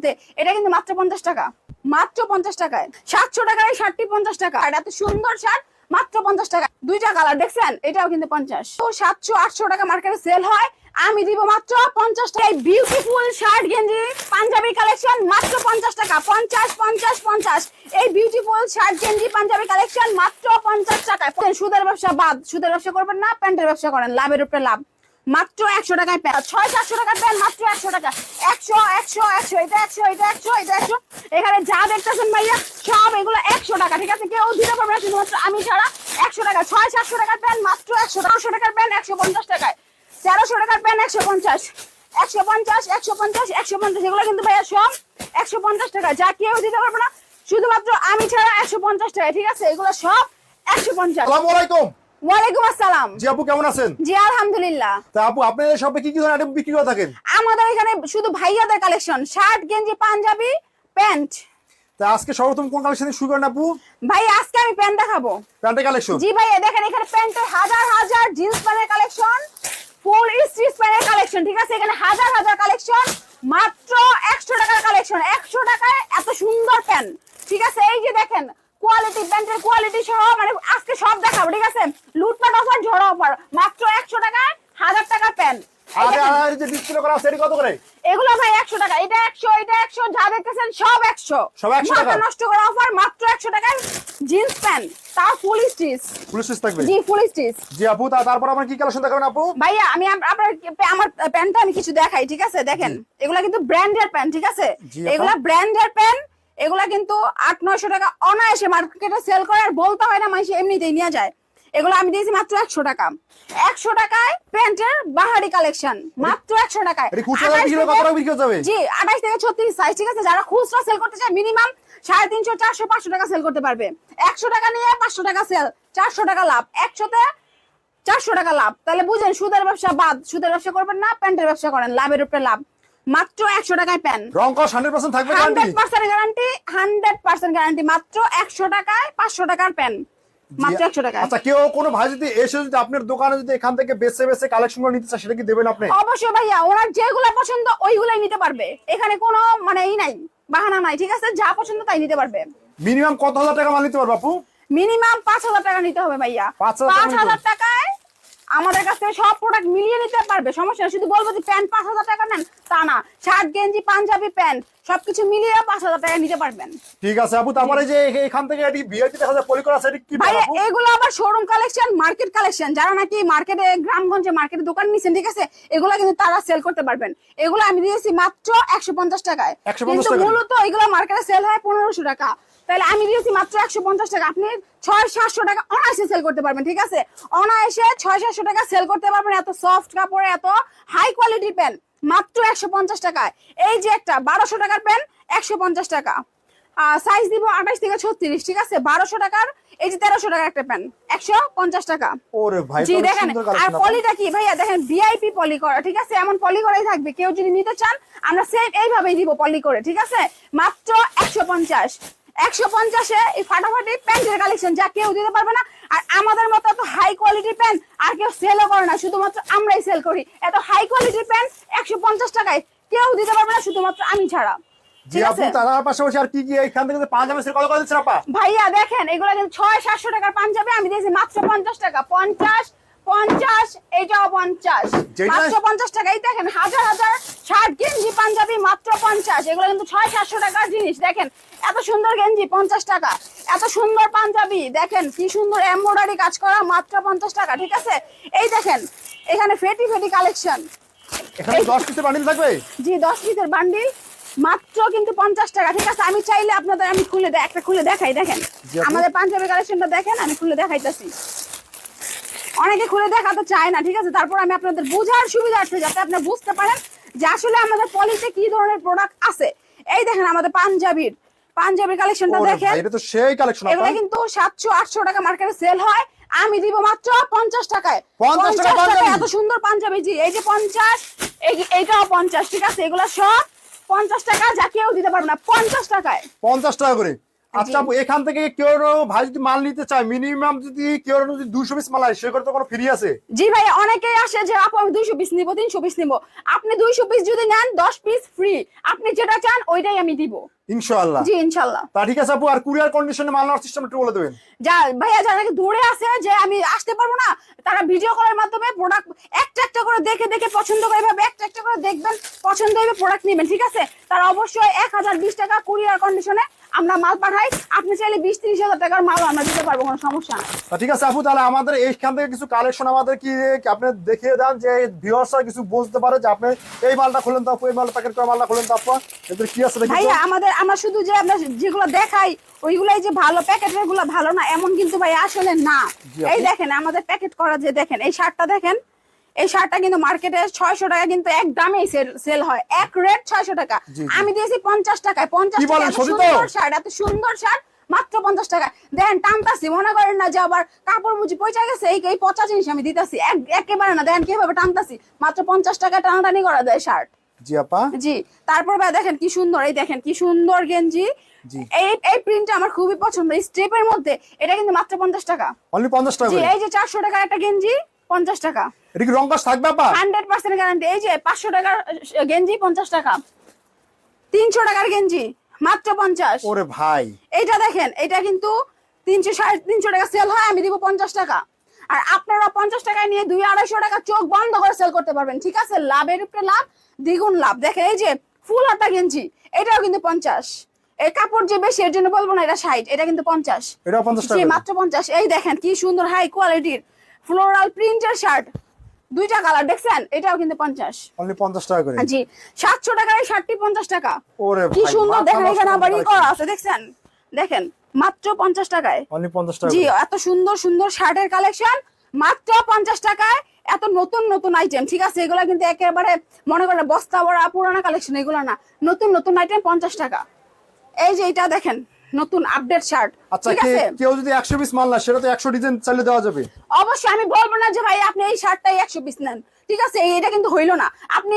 কিনতে, এটা কিন্তু মাত্র 50 টাকা, মাত্র 50 টাকায়। 700 টাকার এই শার্টটি 50 টাকা। আর এত সুন্দর শার্ট মাত্র 50 টাকা। দুইটা কালার দেখছেন, এটাও কিন্তু 50। তো 700-800 টাকা মার্কেটে সেল হয়, আমি দিব মাত্র 50 টাকায়। বিউটিফুল শার্ট গেঞ্জি পাঞ্জাবি কালেকশন মাত্র 50 টাকা। 50 এই বিউটিফুল শার্ট গেঞ্জি পাঞ্জাবি কালেকশন মাত্র 50 টাকায়। সুদের ব্যবসা বাদ, সুদের ব্যবসা করবেন না, প্যান্টের ব্যবসা করেন, লাভের উপরে লাভ। মাত্র 100 টাকায় প্যান্ট, 600-700 টাকার প্যান্ট মাত্র 100 টাকা। 100 এটা 100 এখানে যা দেখতেছেন ভাইয়া সব এগুলো 100 টাকা, ঠিক আছে? কেউ দিতে পারবে না শুধুমাত্র আমি ছাড়া। 100 টাকা। 600-700 টাকার প্যান্ট মাত্র 100 টাকা। 100 টাকার প্যান্ট 150 টাকায়। 1300 টাকার প্যান্ট 150 এগুলো কিন্তু ভাইয়া সব 150 টাকা। যা কেউ দিতে পারবে না শুধুমাত্র আমি ছাড়া 150 টাকা, ঠিক আছে? এগুলো সব 150। আসসালামু আলাইকুম। ওয়ালাইকুম আসসালাম। জি আপু, কেমন আছেন? জি আলহামদুলিল্লাহ। তা আপু, আপনাদের শপে কি কি ধরনের আইটেম বিক্রি করে থাকেন? আমাদের এখানে শুধু ভাইয়াদের কালেকশন, শার্ট গেঞ্জি পাঞ্জাবি প্যান্ট। তা আজকে সর্বপ্রথম কোন কালেকশন শুরু করেন আপু? ভাই আজকে আমি প্যান্ট দেখাবো। প্যান্টের কালেকশন? জি ভাই, দেখেন এখানে প্যান্টের হাজার জিন্স প্যান্টের কালেকশন, ফুল স্টিচ প্যান্টের কালেকশন, ঠিক আছে? এখানে হাজার কালেকশন, মাত্র 100 টাকার কালেকশন। 100 টাকায় এত সুন্দর প্যান্ট, ঠিক আছে? এই যে দেখেন কোয়ালিটি, প্যান্টের কোয়ালিটি সহ, মানে আজকে সব দেখাবো, ঠিক আছে? লুটপাট অফার, ঝড় অফার, মাত্র 100 টাকায় 1000 টাকার প্যান্ট। আর যে ডিসপ্লে করা আছে, এটা কত করে? এগুলো ভাই 100 টাকা। এটা 100, এটা 100, যা দেখতেছেন সব 100। সব 100 টাকা? মাথা নষ্ট করা অফার, মাত্র 100 টাকায় জিন্স প্যান্ট, তা ফুল স্টিচ। ফুল স্টিচ থাকবে? জি ফুল স্টিচ। জি আপু, তারপর আপনার কি কালেকশন দেখাবেন আপু? ভাইয়া আমি আমার প্যান্টটা আমি কিছু দেখাই, ঠিক আছে? দেখেন এগুলা কিন্তু ব্র্যান্ডের প্যান্ট, ঠিক আছে? জি আপু। এগুলা ব্র্যান্ডের প্যান্ট, এগুলা কিন্তু 800-900 টাকা অনায়াসে মার্কেটে সেল করে, আর বলতে হয় না, মানুষ এমনিতেই নিয়ে যায়। এগুলো আমি দিয়েছি মাত্র 100 টাকা। 100 টাকায় প্যান্টের বাহারি কালেকশন, মাত্র 100 টাকায়। এটা খুচরা বিক্রি কত টাকা বিক্রি হয়ে যাবে? জি 28 থেকে 36 সাইজ, ঠিক আছে? যারা খুচরা সেল করতে চায় মিনিমাম 350, 400, 500 টাকা সেল করতে পারবে। 100 টাকা নিয়ে 500 টাকা সেল, 400 টাকা লাভ। 100তে 400 টাকা লাভ। তাহলে বুঝেন, সুদের ব্যবসা বাদ, সুদের ব্যবসা করবেন না, প্যান্টের ব্যবসা করেন, লাভের উপরে লাভ। মাত্র 100 টাকায় প্যান্ট, রং কস 100% থাকবে গ্যারান্টি? 100% guarantee, 100% guarantee. মাত্র 100 টাকায় 500 টাকার প্যান্ট, মাত্র 100 টাকায়। আচ্ছা, কেউ কোনো ভাই যদি এসে যদি আপনার দোকানে যদি এখান থেকে বেছে কালেকশন করে নিতে চায়, সেটা কি দেবেন আপনি? অবশ্যই ভাইয়া, ওনার যেগুলো পছন্দ ওইগুলাই নিতে পারবে। এখানে কোনো মানে নাই, বাহানা নাই, ঠিক আছে? যা পছন্দ তাই নিতে পারবে। মিনিমাম কত হাজার টাকা মাল নিতে পারবে আপু? মিনিমাম 5000 টাকা নিতে হবে ভাইয়া। 5000 টাকায় আমাদের কাছ থেকে সব প্রোডাক্ট মিলিয়ে নিতে পারবে, সমস্যা নেই। শুধু বলবো যে প্যান্ট 5000 টাকা নেন তা না, শার্ট গেঞ্জি পাঞ্জাবি প্যান্ট সবকিছু মিলিয়ে 5000 টাকা নিতে পারবেন। ঠিক আছে আপু, তারপরে যে এখান থেকে এটি ভিআইপি দেখা যায় পলি করা আছে, এটা কি ভাই আপু? এগুলো আবার শোরুম কালেকশন, মার্কেট কালেকশন। যারা নাকি মার্কেটে, গ্রামগঞ্জে মার্কেটে দোকান নিছেন, ঠিক আছে? এগুলো কিন্তু তারা সেল করতে পারবেন। এগুলো আমি দিয়েছি মাত্র 150 টাকায়। 150 কিন্তু টাকা? মূলত এগুলো মার্কেটে সেল হয় 1500 টাকা, তাহলে আমি দিয়েছি মাত্র 150 টাকা। আপনি 600-700 টাকা অনায়াসে সেল করতে পারবেন, ঠিক আছে? অনায়াসে 600-700 টাকা সেল করতে পারবেন। এত সফট কাপড়ে এত হাই কোয়ালিটির প্যান্ট মাত্র 150 টাকায়। এই যে একটা 1200 টাকার প্যান্ট 150 টাকা, সাইজ দিব 28 থেকে 36, ঠিক আছে? 1200 টাকার। এই যে 1300 টাকার একটা প্যান্ট 150 টাকা। ওরে ভাই, জি তাহলে দেখেন, সুন্দর আর কালেকশন আপু। পলিটা কি ভাইয়া দেখেন, ভিআইপি পলি করা, ঠিক আছে? এমন পলি করাই থাকবে। কেউ যদি নিতে চান আমরা সেম এইভাবেই দিব পলি করে, ঠিক আছে? মাত্র 150 এই ফাটাফাটি প্যান্টের কালেকশন, যা কেউ দিতে পারবে না। আর আমাদের মতো এত হাই কোয়ালিটির প্যান্ট আর কেউ সেলও করে না, শুধুমাত্র আমরাই সেল করি। এত হাই কোয়ালিটির প্যান্ট 150 টাকায় কেউ দিতে পারবে না, শুধুমাত্র আমি ছাড়া, জি ঠিক আপু, আছে? তার পাশাপাশি আর কি কি এখান থেকে যে পাঞ্জাবি সেল কত করে দিচ্ছেন আপা? ভাইয়া দেখেন এগুলো কিন্তু 600-700 টাকার পাঞ্জাবি আমি দিয়েছি মাত্র 50 টাকা। 50, এইটাও 50, মাত্র 50 টাকা। এই দেখেন হাজার শার্ট গেঞ্জি পাঞ্জাবি মাত্র 50। এগুলো কিন্তু 600-700 টাকার জিনিস। দেখেন এত সুন্দর গেঞ্জি 50 টাকা, এত সুন্দর পাঞ্জাবি দেখেন কি সুন্দর এমব্রয়ডারি কাজ করা, মাত্র 50 টাকা, ঠিক আছে? এই দেখেন এখানে ফেটি কালেকশন, এখানে 10 পিসের বান্ডিল থাকবে? জি 10 পিসের বান্ডিল, মাত্র কিন্তু 50 টাকা, ঠিক আছে? আমি চাইলে আপনাদের আমি একটা খুলে দেখাই। দেখেন আমাদের পাঞ্জাবি কালেকশনটা দেখেন, আমি খুলে দেখাইতেছি। অনেকে খুলে দেখাতে চায় না, ঠিক আছে? তারপর আমি আপনাদের বোঝার সুবিধার্থে, যাতে আপনি বুঝতে পারেন যে আসলে আমাদের পলিতে কি ধরনের প্রোডাক্ট আছে। এই দেখেন আমাদের পাঞ্জাবি কালেকশনটা দেখেন, এটা তো সেই কালেকশন আপা। এগুলো কিন্তু 700-800 টাকা মার্কেটে সেল হয়, আমি দিব মাত্র 50 টাকায়। 50 টাকা পাঞ্জাবি? এত সুন্দর পাঞ্জাবি, জি এই যে 50, এইটাও 50, ঠিক আছে? এগুলো সব 50 টাকা, যা কেউ দিতে পারবে না। 50 টাকায়, 50 টাকা করে। আচ্ছা আপু, এখান থেকে কেউ ভাই যদি মাল নিতে চায়, মিনিমাম যদি কেউ যদি 200 পিস মাল হয়, সে করে তো কোনো ফ্রি আছে? জি ভাই, অনেকেই আসে যে আপু আমি 200 পিস নিবো, 300 পিস নিবো। আপনি 200 পিস যদি নেন 10 পিস ফ্রি, আপনি যেটা চান ওইটাই আমি দিব ইনশাআল্লাহ। জি ইনশাআল্লাহ। তা ঠিক আছে আপু, আর কুরিয়ার কন্ডিশনে মাল নেওয়ার সিস্টেম একটু বলে দেবেন। যা ভাইয়া, যারা নাকি দূরে আছে যে আমি আসতে পারবো না, তারা ভিডিও কলের মাধ্যমে প্রোডাক্ট একটা একটা করে দেখে দেখে পছন্দ করে, এভাবে একটা একটা করে দেখবেন, পছন্দ হবে প্রোডাক্ট নেবেন, ঠিক আছে? তারা অবশ্যই 1020 টাকা কুরিয়ার কন্ডিশনে আমরা মাল পাঠাই। আপনি চাইলে 20-30 হাজার টাকার মাল আমরা দিতে পারবো, কোনো সমস্যা না। তা ঠিক আছে আপু, তাহলে আমাদের এইখান থেকে কিছু কালেকশন আমাদের কি আপনি দেখিয়ে দেন, যে ভিউয়ার্সরা কিছু বুঝতে পারে যে আপনি এই মালটা খুলেন তো আপু, এই মাল প্যাকেট করে মালটা খুলেন তো আপু, এদের কি আছে দেখি। ভাইয়া আমরা শুধু যে আমরা যেগুলো দেখাই ওইগুলাই যে ভালো, প্যাকেটের গুলো ভালো না এমন কিন্তু ভাই আসলে না। জি আপু। এই দেখেন আমাদের প্যাকেট করা, যে দেখেন এই শার্টটা দেখেন, এই শার্টটা কিন্তু মার্কেটে 600 টাকা কিন্তু এক দামেই সেল হয়, এক রেট 600 টাকা। জি, জি। আমি দিয়েছি 50 টাকায়। 50 কি বলেন, টাকা সত্যি তো? সুন্দর শার্ট, এত সুন্দর শার্ট মাত্র 50 টাকা দেন। টানতাছি, মনে করেন না যে আবার কাপড় বুঝি পয়সা গেছে, এই পচা জিনিস আমি দিতেছি একেবারে না। দেন কিভাবে টানতাছি, মাত্র 50 টাকা টানাটানি করা যায় শার্ট। জি আপা। জি, তারপর ভাই দেখেন কি সুন্দর, এই দেখেন কি সুন্দর গেঞ্জি। জি। এই প্রিন্টটা আমার খুবই পছন্দ, এই স্টেপের মধ্যে। এটা কিন্তু মাত্র 50 টাকা। অনলি 50 টাকা জি, করে? এই যে 400 টাকার একটা গেঞ্জি 50 টাকা, এটা কি রং কাজ থাকবে আপা? 100% গ্যারান্টি। এই যে 500 টাকার গেঞ্জি 50 টাকা, 300 টাকার গেঞ্জি মাত্র 50। ওরে ভাই, এইটা দেখেন, এটা কিন্তু 300-350 টাকা সেল হয়, আমি দিব 50 টাকা। আর আপনারা 50 টাকায় নিয়ে 200-250 টাকা চোখ বন্ধ করে সেল করতে পারবেন, ঠিক আছে? লাভের উপরে লাভ, দ্বিগুণ লাভ। দেখেন এই যে ফুল হাতা গেঞ্জি, এটাও কিন্তু 50। এই কাপড় যে বেশি এর জন্য বলবো না, এটা 60, এটা কিন্তু 50। এটাও 50 জি, টাকা? মাত্র 50। এই দেখেন কি সুন্দর হাই কোয়ালিটির ফ্লোরাল প্রিন্টের শার্ট, দুইটা কালার দেখছেন, এটাও কিন্তু 50। অনলি 50 টাকা করে? জি, 700 টাকার এই শার্টটি 50 টাকা। ওরে কি ভাই, সুন্দর মাথা দেখেন, নষ্ট এখানে আবার ই collection। করা আছে দেখছেন, দেখেন মাত্র 50 টাকায়। অনলি 50 টাকা জি, করে? এত সুন্দর সুন্দর শার্টের কালেকশন মাত্র 50 টাকায়। এত নতুন নতুন আইটেম, ঠিক আছে? এগুলা কিন্তু একেবারে মনে করেন বস্তা ভরা পুরানা কালেকশন, এগুলো না, নতুন নতুন আইটেম 50 টাকা। এই যে এটা দেখেন নতুন আপডেট শার্ট, আচ্ছা, ঠিক আছে? কেউ যদি 100 পিস মাল না, সেটা তো 100 ডিজাইন চাইলে দেওয়া যাবে? অবশ্যই আমি বলবো না যে ভাই আপনি এই শার্টটাই 100 পিস নেন, ঠিক আছে? এটা কিন্তু হইলো না। আপনি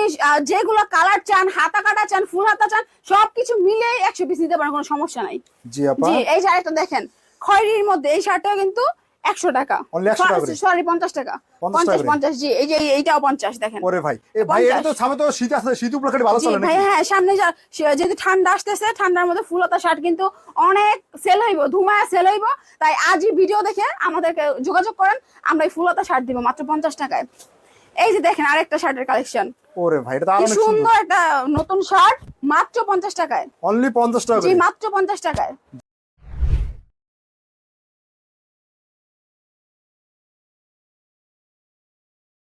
যেগুলো কালার চান, হাতা কাটা চান, ফুল হাতা চান, সবকিছু মিলে 100 পিস নিতে পারেন, কোনো সমস্যা নাই। জি আপা। জি, এই যে আরেকটা দেখেন খয়েরির মধ্যে, এই শার্টটাও কিন্তু 100 টাকা। Only 100 টাকা করে? সরি 50 টাকা। 50 টাকা করে? 50। জি, এই যে এইটাও 50 দেখেন। ওরে ভাই, এই ভাই, এটা তো সামনে তো শীত আছে, শীত উপলক্ষে ভালো জি চলে ভাই, নাকি? হ্যাঁ, সামনে যেহেতু ঠান্ডা আসতেছে, ঠান্ডার মধ্যে ফুলতা শার্ট কিন্তু অনেক সেল হইব, ধুমায়া সেল হইব। তাই আজই ভিডিও দেখে আমাদেরকে যোগাযোগ করেন, আমরা এই ফুলতা শার্ট দিব মাত্র 50 টাকায়। এই যে দেখেন আরেকটা শার্টের কালেকশন, ওরে ভাই, এটা তো কি অনেক সুন্দর সুন্দর। একটা নতুন শার্ট মাত্র 50 টাকায়। অনলি 50 টাকা জি, করে? মাত্র 50 টাকায়।